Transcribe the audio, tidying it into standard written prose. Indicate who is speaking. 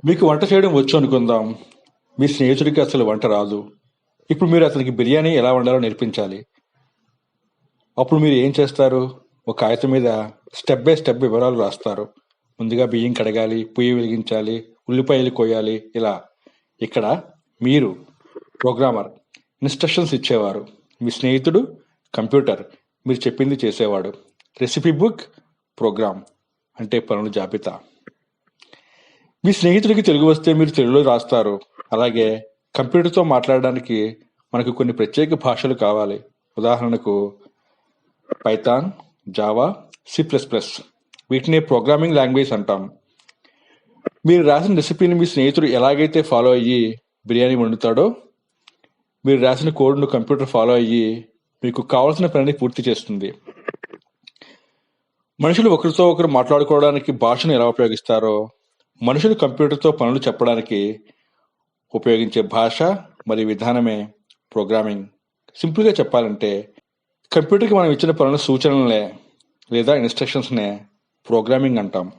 Speaker 1: మీకు వంట చేయడం వచ్చు అనుకుందాం. మీ స్నేహితుడికి అసలు వంట రాదు. ఇప్పుడు మీరు అతనికి బిర్యానీ ఎలా వండాలో నేర్పించాలి. అప్పుడు మీరు ఏం చేస్తారు? ఒక కాగితం మీద స్టెప్ బై స్టెప్ వివరాలు రాస్తారు. ముందుగా బియ్యం కడగాలి, పొయ్యి వెలిగించాలి, ఉల్లిపాయలు కోయాలి, ఇలా. ఇక్కడ మీరు ప్రోగ్రామర్, ఇన్స్ట్రక్షన్స్ ఇచ్చేవారు. మీ స్నేహితుడు కంప్యూటర్, మీరు చెప్పింది చేసేవాడు. రెసిపీ బుక్, ప్రోగ్రామ్ అంటే పనుల జాబితా. మీ స్నేహితుడికి తెలుగు వస్తే మీరు తెలుగులో రాస్తారు. అలాగే కంప్యూటర్తో మాట్లాడడానికి మనకు కొన్ని ప్రత్యేక భాషలు కావాలి. ఉదాహరణకు పైథాన్, జావా, C++. వీటినే ప్రోగ్రామింగ్ లాంగ్వేజ్ అంటాం. మీరు రాసిన రెసిపీని మీ స్నేహితుడు ఎలాగైతే ఫాలో అయ్యి బిర్యానీ వండుతాడో, మీరు రాసిన కోడ్ను కంప్యూటర్ ఫాలో అయ్యి మీకు కావాల్సిన పనిని పూర్తి చేస్తుంది. మనుషులు ఒకరితో ఒకరు మాట్లాడుకోవడానికి భాషను ఎలా ఉపయోగిస్తారో, మనుషులు కంప్యూటర్తో పనులు చెప్పడానికి ఉపయోగించే భాష మరియు విధానమే ప్రోగ్రామింగ్. సింపుల్గా చెప్పాలంటే కంప్యూటర్కి మనం ఇచ్చిన పనుల సూచనలనే లేదా ఇన్స్ట్రక్షన్స్నే ప్రోగ్రామింగ్ అంటాం.